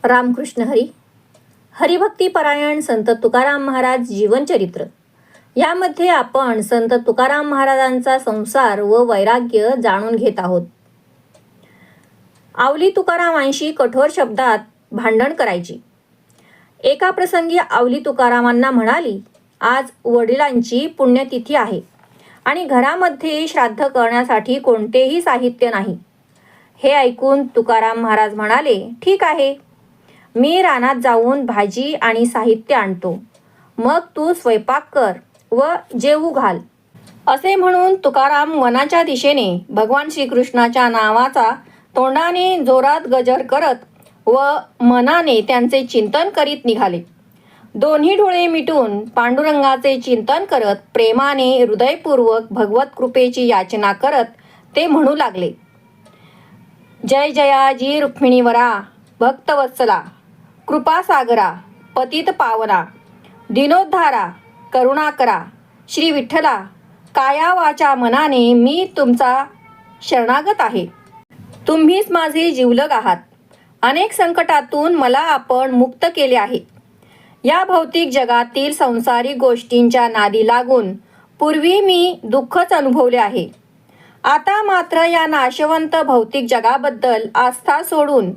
रामकृष्ण हरी. हरिभक्तीपरायण संत तुकाराम महाराज जीवनचरित्र यामध्ये आपण संत तुकाराम महाराजांचा संसार व वैराग्य जाणून घेत आहोत. आवली तुकारामांशी कठोर शब्दात भांडण करायची. एका प्रसंगी आवली तुकारामांना म्हणाली, आज वडिलांची पुण्यतिथी आहे आणि घरामध्ये श्राद्ध करण्यासाठी कोणतेही साहित्य नाही. हे ऐकून तुकाराम महाराज म्हणाले, ठीक आहे, मी रानात जाऊन भाजी आणि साहित्य आणतो, मग तू स्वयंपाक कर व जेवू घाल. असे म्हणून तुकाराम वनाच्या दिशेने भगवान श्रीकृष्णाच्या नावाचा तोंडाने जोरात गजर करत व मनाने त्यांचे चिंतन करीत निघाले. दोन्ही डोळे मिटून पांडुरंगाचे चिंतन करत प्रेमाने हृदयपूर्वक भगवत कृपेची याचना करत ते म्हणू लागले, जय जयाजी रुक्मिणीवरा, भक्तवत्सला, कृपासागरा, पतित पावना, दिनोद्धारा, करुणाकरा, श्री विठ्ठला, काया वाचा मनाने मी तुमचा शरणागत आहे. तुम्हीच माझे जिवलग आहात. अनेक संकटातून मला आपण मुक्त केले आहे. या भौतिक जगातील संसारिक गोष्टींच्या नादी लागून पूर्वी मी दुःखच अनुभवले आहे. आता मात्र या नाशवंत भौतिक जगाबद्दल आस्था सोडून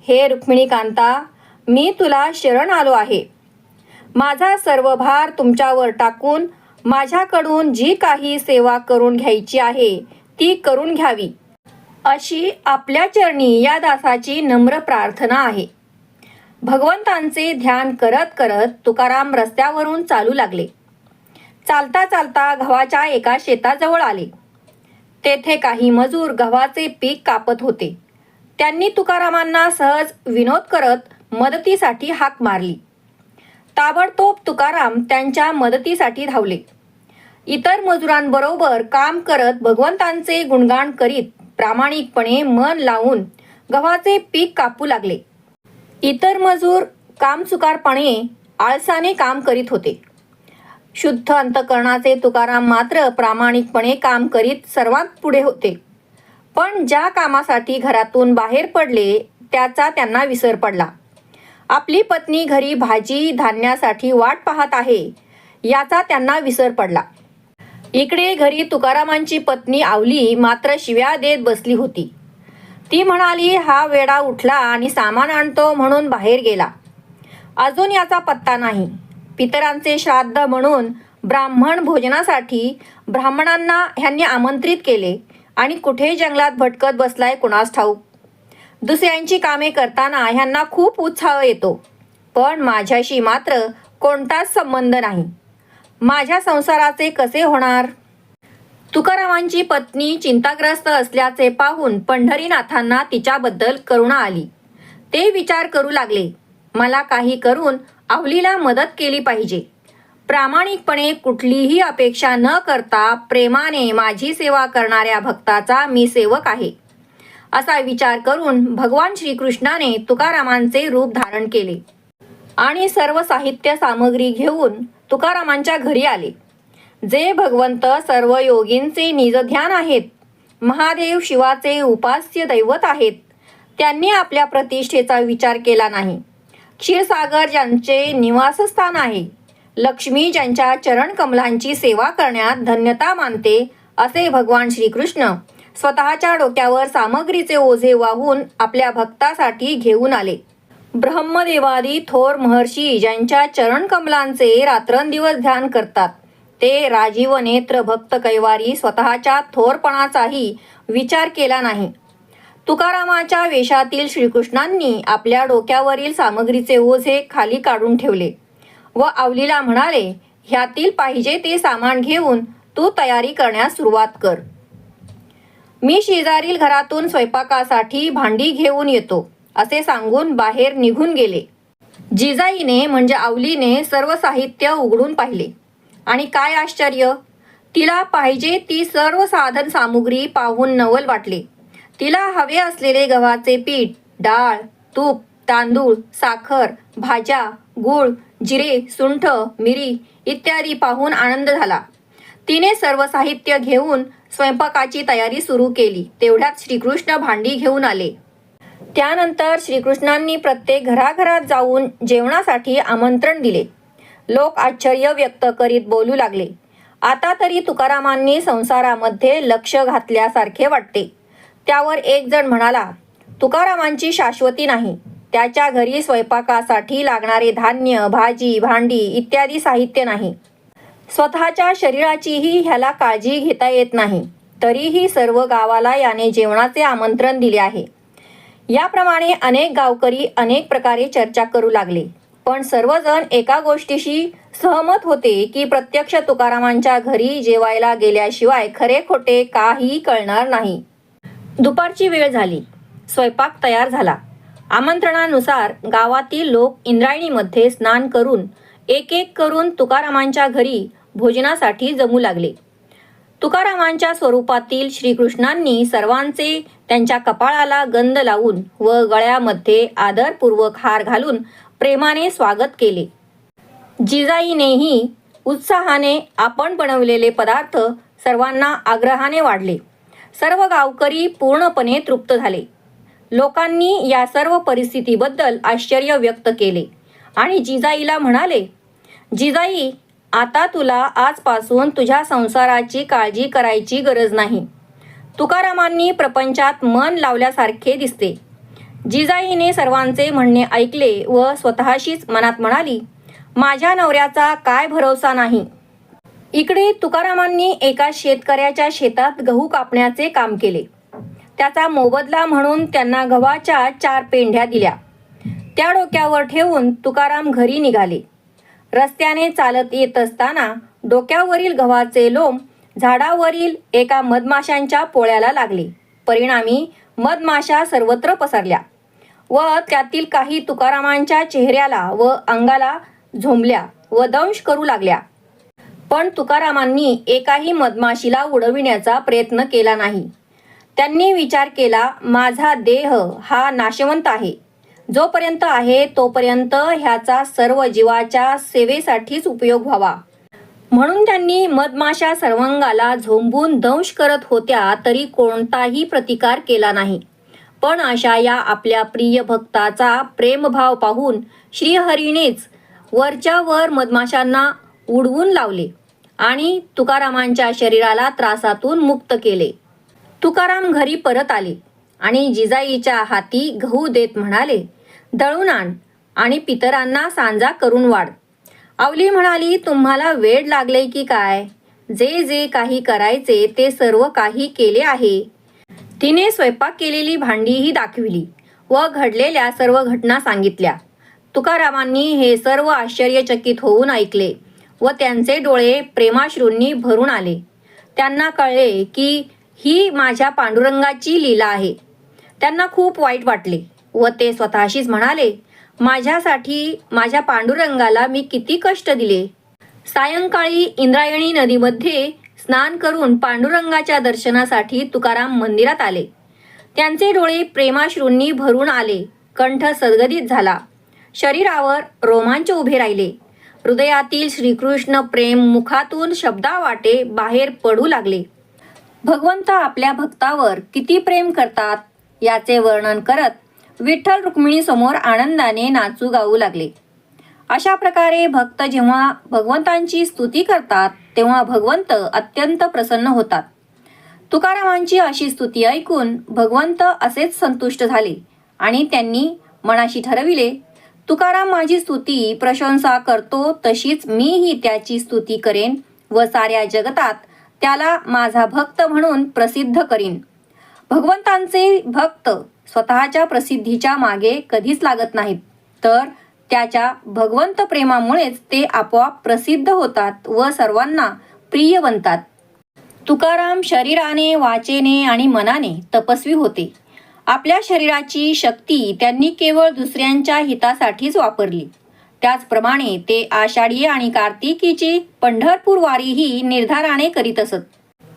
हे रुक्मिणीकांता, मी तुला शरण आलो आहे. माझा सर्व भार तुमच्यावर टाकून माझ्याकडून जी काही सेवा करून घ्यायची आहे ती करून घ्यावी, अशी आपल्या चरणी या दासाची नम्र प्रार्थना आहे. भगवंतांचे ध्यान करत करत तुकाराम रस्त्यावरून चालू लागले. चालता चालता गव्हाच्या एका शेताजवळ आले. तेथे काही मजूर गव्हाचे पीक कापत होते. त्यांनी तुकारामांना सहज विनोद करत मदतीसाठी हाक मारली. ताबडतोब तुकाराम त्यांच्या मदतीसाठी धावले. इतर मजुरांबरोबर काम करत भगवंतांचे गुणगान करीत प्रामाणिकपणे मन लावून गव्हाचे पीक कापू लागले. इतर मजूर कामचुकारपणे आळसाने काम करीत होते. शुद्ध अंतकरणाचे तुकाराम मात्र प्रामाणिकपणे काम करीत सर्वात पुढे होते. पण ज्या कामासाठी घरातून बाहेर पडले त्याचा त्यांना विसर पडला. आपली पत्नी घरी भाजी धान्यासाठी वाट पाहत आहे याचा त्यांना विसर पडला. इकडे घरी तुकारामांची पत्नी आवली मात्र शिव्या देत बसली होती. ती म्हणाली, हा वेडा उठला आणि सामान आणतो म्हणून बाहेर गेला, अजून याचा पत्ता नाही. पितरांचे श्राद्ध म्हणून ब्राह्मण भोजनासाठी ब्राह्मणांना ह्यांनी आमंत्रित केले आणि कुठे जंगलात भटकत बसलाय कुणास ठाऊक. दुसऱ्यांची कामे करताना ह्यांना खूप उत्साह येतो, पण माझ्याशी मात्र कोणताच संबंध नाही. माझ्या संसाराचे कसे होणार? तुकारामांची पत्नी चिंताग्रस्त असल्याचे पाहून पंढरीनाथांना तिच्याबद्दल करुणा आली. ते विचार करू लागले, मला काही करून आवलीला मदत केली पाहिजे. प्रामाणिकपणे कुठलीही अपेक्षा न करता प्रेमाने माझी सेवा करणाऱ्या भक्ताचा मी सेवक आहे, असा विचार करून भगवान श्रीकृष्णाने तुकारामांचे रूप धारण केले आणि सर्व साहित्य सामग्री घेऊन तुकारामांच्या घरी आले. जे भगवंत सर्व योगींचे निजध्यान आहेत, महादेव शिवाचे उपास्य दैवत आहेत, त्यांनी आपल्या प्रतिष्ठेचा विचार केला नाही. क्षीरसागर ज्यांचे निवासस्थान आहे, लक्ष्मी ज्यांच्या चरण कमलांची सेवा करण्यात धन्यता मानते, असे भगवान श्रीकृष्ण स्वतःच्या डोक्यावर सामग्रीचे ओझे वाहून आपल्या भक्तासाठी घेऊन आले. ब्रह्मदेवादी थोर महर्षी ज्यांच्या चरण कमलांचे रात्रंदिवस ध्यान करतात, ते राजीव नेत्र भक्त कैवारी स्वतःच्या थोरपणाचाही विचार केला नाही. तुकारामाच्या वेशातील श्रीकृष्णांनी आपल्या डोक्यावरील सामग्रीचे ओझे खाली काढून ठेवले व आवलीला म्हणाले, ह्यातील पाहिजे ते सामान घेऊन तू तयारी करण्यास सुरुवात कर. मी शेजारील घरातून स्वयंपाकासाठी भांडी घेऊन येतो, असे सांगून बाहेर निघून गेले. जिजाईने म्हणजे आवलीने सर्व साहित्य उघडून पाहिले आणि काय आश्चर्य, तिला पाहिजे ती सर्व साधन सामुग्री पाहून नवल वाटले. तिला हवे असलेले गव्हाचे पीठ, डाळ, तूप, तांदूळ, साखर, भाज्या, गूळ, जिरे, सुंठ, मिरी इत्यादी पाहून आनंद झाला. तिने सर्व साहित्य घेऊन स्वयंपाकाची तयारी सुरू केली. तेवढ्यात श्रीकृष्ण भांडी घेऊन आले. त्यानंतर श्रीकृष्णांनी प्रत्येक घराघरात जाऊन जेवणासाठी आमंत्रण दिले. लोक आश्चर्य व्यक्त करीत बोलू लागले, आता तरी तुकारामांनी संसारामध्ये लक्ष घातल्यासारखे वाटते. त्यावर एक जण म्हणाला, तुकारामांची शाश्वती नाही. त्याच्या घरी स्वयंपाकासाठी लागणारे धान्य, भाजी, भांडी इत्यादी साहित्य नाही. स्वतःच्या शरीराचीही ह्याला काळजी घेता येत नाही. तरीही सर्व गावाला याने जेवणाचे आमंत्रण दिले आहे. याप्रमाणे अनेक गावकरी अनेक प्रकारे चर्चा करू लागले. पण सर्वजण एका गोष्टीशी सहमत होते की प्रत्यक्ष तुकारामांच्या घरी जेवायला गेल्याशिवाय खरे खोटे काही कळणार नाही. दुपारची वेळ झाली. स्वयंपाक तयार झाला. आमंत्रणानुसार गावातील लोक इंद्रायणीमध्ये स्नान करून एक एक करून तुकारामांच्या घरी भोजनासाठी जमू लागले. तुकारामांच्या स्वरूपातील श्रीकृष्णांनी सर्वांचे त्यांच्या कपाळाला गंध लावून व गळ्यामध्ये आदरपूर्वक हार घालून प्रेमाने स्वागत केले. जिजाईनेही उत्साहाने आपण बनवलेले पदार्थ सर्वांना आग्रहाने वाढले. सर्व गावकरी पूर्णपणे तृप्त झाले. लोकांनी या सर्व परिस्थितीबद्दल आश्चर्य व्यक्त केले आणि जिजाईला म्हणाले, जिजाई, आता तुला आजपासून तुझ्या संसाराची काळजी करायची गरज नाही. तुकारामांनी प्रपंचात मन लावल्यासारखे दिसते. जिजाईने सर्वांचे म्हणणे ऐकले व स्वतःशीच मनात म्हणाली, माझ्या नवऱ्याचा काय भरोसा नाही. इकडे तुकारामांनी एका शेतकऱ्याच्या शेतात गहू कापण्याचे काम केले. त्याचा मोबदला म्हणून त्यांना गव्हाच्या 4 पेंढ्या दिल्या. त्या डोक्यावर ठेवून तुकाराम घरी निघाले. रस्त्याने चालत येत असताना डोक्यावरील गव्हाचे लोंब झाडावरील एका मधमाशांच्या पोळ्याला लागले. परिणामी मधमाशा सर्वत्र पसरल्या व त्यातील काही तुकारामांच्या चेहऱ्याला व अंगाला झोंबल्या व दंश करू लागल्या. पण तुकारामांनी एकाही मधमाशीला उडविण्याचा प्रयत्न केला नाही. त्यांनी विचार केला, माझा देह हा नाशवंत आहे. जोपर्यंत आहे तोपर्यंत ह्याचा सर्व जीवाच्या सेवेसाठीच उपयोग व्हावा. म्हणून त्यांनी मधमाशा सर्वांगाला झोंबून दंश करत होत्या तरी कोणताही प्रतिकार केला नाही. पण अशा या आपल्या प्रिय भक्ताचा प्रेमभाव पाहून श्रीहरीनेच वरच्या वर मधमाशांना उडवून लावले आणि तुकारामांच्या शरीराला त्रासातून मुक्त केले. तुकाराम घरी परत आले आणि जिजाईच्या हाती गहू देत म्हणाले, दळून आण आणि पितरांना सांजा करून वाढ. आवली म्हणाली, तुम्हाला वेड लागले की काय? जे जे काही करायचे ते सर्व काही केले आहे. तिने स्वयंपाक केलेली भांडीही दाखविली व घडलेल्या सर्व घटना सांगितल्या. तुकारामांनी हे सर्व आश्चर्यचकित होऊन ऐकले व त्यांचे डोळे प्रेमाश्रूंनी भरून आले. त्यांना कळले की ही माझ्या पांडुरंगाची लीला आहे. त्यांना खूप वाईट वाटले व ते स्वतःशीच म्हणाले, माझ्यासाठी माझ्या पांडुरंगाला मी किती कष्ट दिले. सायंकाळी इंद्रायणी नदीमध्ये स्नान करून पांडुरंगाच्या दर्शनासाठी तुकाराम मंदिरात आले. त्यांचे डोळे प्रेमाश्रूंनी भरून आले. कंठ सदगदित झाला. शरीरावर रोमांच उभे राहिले. हृदयातील श्रीकृष्ण प्रेम मुखातून शब्दावाटे बाहेर पडू लागले. भगवंत आपल्या भक्तावर किती प्रेम करतात याचे वर्णन करत विठ्ठल रुक्मिणी समोर आनंदाने नाचू गाऊ लागले. अशा प्रकारे भक्त जेव्हा भगवंतांची स्तुती करतात तेव्हा भगवंत अत्यंत प्रसन्न होतात. तुकारामांची अशी स्तुती ऐकून भगवंत असेच संतुष्ट झाले आणि त्यांनी मनाशी ठरविले, तुकाराम माझी स्तुती प्रशंसा करतो तशीच मीही त्याची स्तुती करेन व साऱ्या जगतात त्याला माझा भक्त म्हणून प्रसिद्ध करीन. भगवंतांचे भक्त स्वतःच्या प्रसिद्धीच्या मागे कधीच लागत नाहीत, तर त्याच्या भगवंत प्रेमामुळेच ते आपोआप प्रसिद्ध होतात व सर्वांना प्रिय बनतात. तुकाराम शरीराने, वाचेने आणि मनाने तपस्वी होते. आपल्या शरीराची शक्ती त्यांनी केवळ दुसऱ्यांच्या हितासाठीच वापरली. त्याचप्रमाणे ते आषाढी आणि कार्तिकीची पंढरपूर वारीही निर्धाराने करीत असत.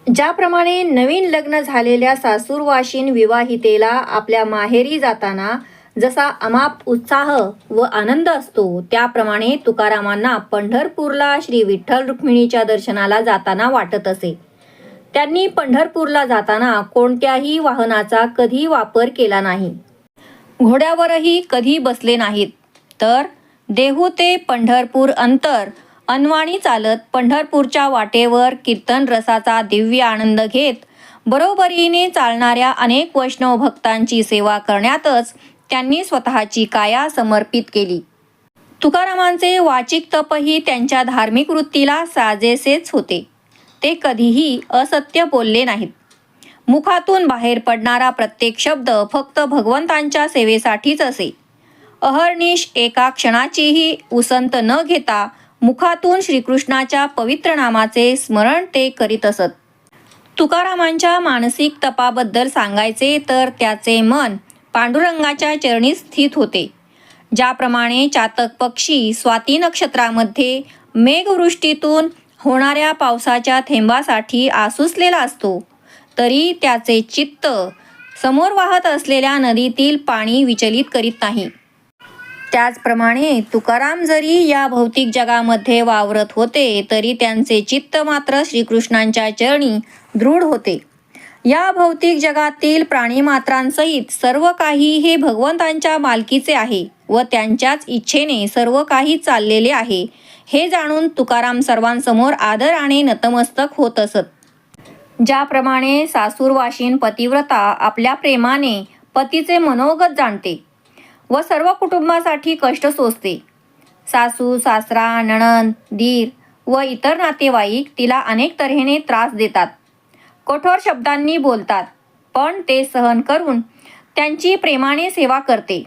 ज्याप्रमाणे नवीन लग्न झालेल्या सासूरवाशीन विवाहितेला आपल्या माहेरी जाताना जसा अमाप उत्साह व आनंद असतो, त्याप्रमाणे तुकारामांना पंढरपूरला श्री विठ्ठल रुक्मिणीच्या दर्शनाला जाताना वाटत असे. त्यांनी पंढरपूरला जाताना कोणत्याही वाहनाचा कधी वापर केला नाही. घोड्यावरही कधी बसले नाहीत, तर देहू ते पंढरपूर अंतर अनवाणी चालत पंढरपूरच्या वाटेवर कीर्तन रसाचा दिव्य आनंद घेत बरोबरीने चालणाऱ्या अनेक वैष्णव भक्तांची सेवा करण्यातच त्यांनी स्वतःची काया समर्पित केली. तुकारामांचे वाचिक तपही त्यांच्या धार्मिक वृत्तीला साजेसेच होते. ते कधीही असत्य बोलले नाहीत. मुखातून बाहेर पडणारा प्रत्येक शब्द फक्त भगवंतांच्या सेवेसाठीच असे. अहर्निश एका क्षणाचीही उसंत न घेता मुखातून श्रीकृष्णाच्या पवित्र नामाचे स्मरण ते करीत असत. तुकारामांच्या मानसिक तपाबद्दल सांगायचे तर त्याचे मन पांडुरंगाच्या चरणी स्थित होते. ज्याप्रमाणे चातक पक्षी स्वाती नक्षत्रामध्ये मेघवृष्टीतून होणाऱ्या पावसाच्या थेंबासाठी आसुसलेला असतो, तरी त्याचे चित्त समोर वाहत असलेल्या नदीतील पाणी विचलित करीत नाही. त्याचप्रमाणे तुकाराम जरी या भौतिक जगामध्ये वावरत होते, तरी त्यांचे चित्त मात्र श्रीकृष्णांच्या चरणी दृढ होते. या भौतिक जगातील प्राणीमात्रांसहित सर्व काही हे भगवंतांच्या मालकीचे आहे व त्यांच्याच इच्छेने सर्व काही चाललेले आहे, हे जाणून तुकाराम सर्वांसमोर आदराने नतमस्तक होत असत. ज्याप्रमाणे सासूरवाशीन पतिव्रता आपल्या प्रेमाने पतीचे मनोगत जाणते व सर्व कुटुंबासाठी कष्ट सोसते. सासू, सासरा, नणंद, दीर व इतर नातेवाईक तिला अनेक तऱ्हेने त्रास देतात, कठोर शब्दांनी बोलतात, पण ते सहन करून त्यांची प्रेमाने सेवा करते.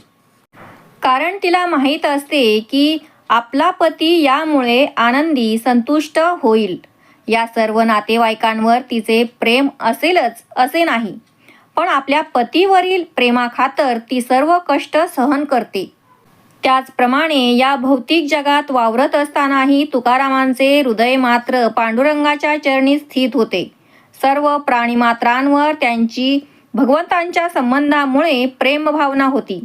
कारण तिला माहीत असते की आपला पती यामुळे आनंदी, संतुष्ट होईल. या सर्व नातेवाईकांवर तिचे प्रेम असेलच असे नाही, पण आपल्या पतीवरील प्रेमाखातर ती सर्व कष्ट सहन करते. त्याचप्रमाणे या भौतिक जगात वावरत असतानाही तुकारामांचे हृदय मात्र पांडुरंगाच्या चरणी स्थित होते. सर्व प्राणीमात्रांवर त्यांची भगवंतांच्या संबंधामुळे प्रेमभावना होती.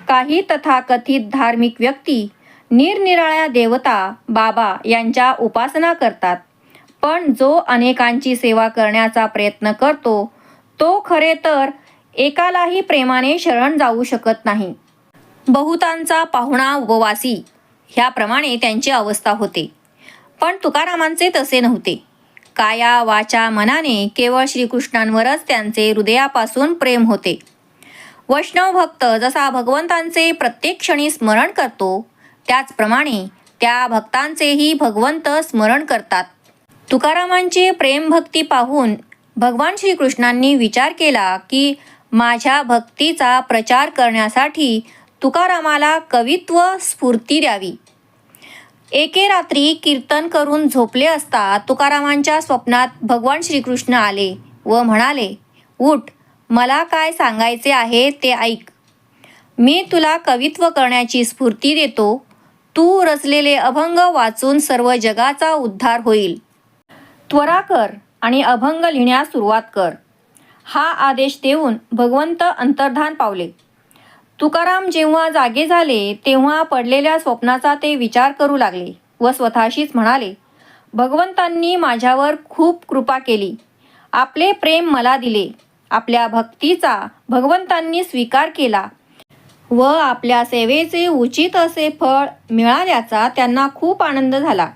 काही तथाकथित धार्मिक व्यक्ती निरनिराळ्या देवता, बाबा यांच्या उपासना करतात, पण जो अनेकांची सेवा करण्याचा प्रयत्न करतो, तो खरे तर एकालाही प्रेमाने शरण जाऊ शकत नाही. बहुतांचा पाहुणा उपवासी ह्याप्रमाणे त्यांची अवस्था होते. पण तुकारामांचे तसे नव्हते. काया, वाचा, मनाने केवळ श्रीकृष्णांवरच त्यांचे हृदयापासून प्रेम होते. वैष्णव भक्त जसा भगवंतांचे प्रत्येक क्षणी स्मरण करतो, त्याचप्रमाणे त्या भक्तांचेही भगवंत स्मरण करतात. तुकारामांची प्रेमभक्ती पाहून भगवान श्रीकृष्णांनी विचार केला की माझ्या भक्तीचा प्रचार करण्यासाठी तुकारामाला कवित्व स्फूर्ती द्यावी. एके रात्री कीर्तन करून झोपले असता तुकारामांच्या स्वप्नात भगवान श्रीकृष्ण आले व म्हणाले, उठ, मला काय सांगायचे आहे ते ऐक. मी तुला कवित्व करण्याची स्फूर्ती देतो. तू रचलेले अभंग वाचून सर्व जगाचा उद्धार होईल. त्वरा कर आणि अभंग लिहिण्यास सुरुवात कर. हा आदेश देऊन भगवंत अंतर्धान पावले. तुकाराम जेव्हा जागे झाले तेव्हा पडलेल्या स्वप्नाचा ते विचार करू लागले व स्वतःशीच म्हणाले, भगवंतांनी माझ्यावर खूप कृपा केली. आपले प्रेम मला दिले. आपल्या भक्तीचा भगवंतांनी स्वीकार केला व आपल्या सेवेचे उचित असे फळ मिळाल्याचा त्यांना खूप आनंद झाला.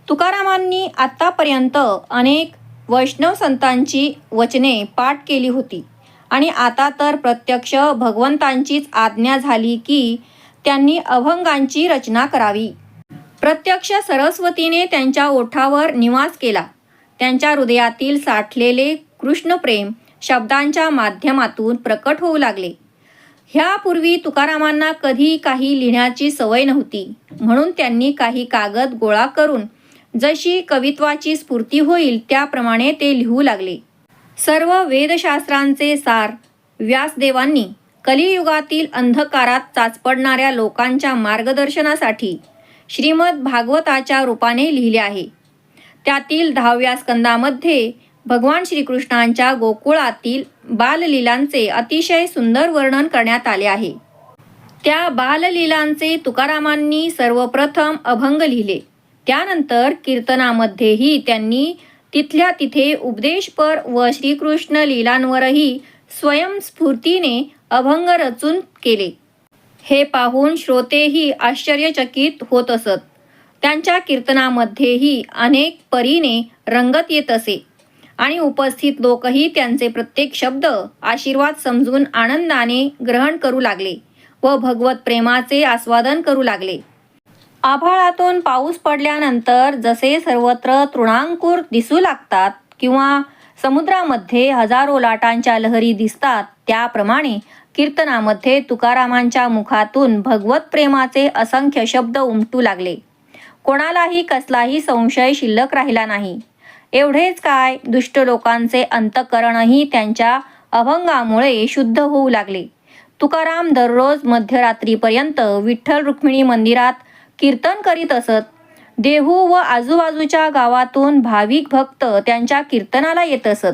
तुकारामांनी आत्तापर्यंत अनेक वैष्णव संतांची वचने पाठ केली होती आणि आता तर प्रत्यक्ष भगवंतांचीच आज्ञा झाली की त्यांनी अभंगांची रचना करावी. प्रत्यक्ष सरस्वतीने त्यांच्या ओठावर निवास केला. त्यांच्या हृदयातील साठलेले कृष्णप्रेम शब्दांच्या माध्यमातून प्रकट होऊ लागले. ह्यापूर्वी तुकारामांना कधी काही लिहिण्याची सवय नव्हती, म्हणून त्यांनी काही कागद गोळा करून जशी कवित्वाची स्फूर्ती होईल त्याप्रमाणे ते लिहू लागले. सर्व वेदशास्त्रांचे सार व्यासदेवांनी कलियुगातील अंधकारात चाचपडणाऱ्या लोकांच्या मार्गदर्शनासाठी श्रीमद भागवताच्या रूपाने लिहिले आहे. त्यातील 10व्या स्कंदामध्ये भगवान श्रीकृष्णांच्या गोकुळातील बाललीलांचे अतिशय सुंदर वर्णन करण्यात आले आहे. त्या बाललीलांचे तुकारामांनी सर्वप्रथम अभंग लिहिले. त्यानंतर कीर्तनामध्येही त्यांनी तिथल्या तिथे उपदेशपर व श्रीकृष्ण लीलांवरही स्वयंस्फूर्तीने अभंग रचून केले. हे पाहून श्रोतेही आश्चर्यचकित होत असत. त्यांच्या कीर्तनामध्येही अनेक परीने रंगत येत असे आणि उपस्थित लोकही त्यांचे प्रत्येक शब्द आशीर्वाद समजून आनंदाने ग्रहण करू लागले व भगवत प्रेमाचे आस्वादन करू लागले. आभाळातून पाऊस पडल्यानंतर जसे सर्वत्र तृणांकुर दिसू लागतात किंवा समुद्रामध्ये हजारो लाटांच्या लहरी दिसतात, त्याप्रमाणे कीर्तनामध्ये तुकारामांच्या मुखातून भगवत प्रेमाचे असंख्य शब्द उमटू लागले. कोणालाही कसलाही संशय शिल्लक राहिला नाही. एवढेच काय, दुष्ट लोकांचे अंतःकरणही त्यांच्या अभंगामुळे शुद्ध होऊ लागले. तुकाराम दररोज मध्यरात्रीपर्यंत विठ्ठल रुक्मिणी मंदिरात कीर्तन करीत असत. देहू व आजूबाजूच्या गावातून भाविक भक्त त्यांच्या कीर्तनाला येत असत.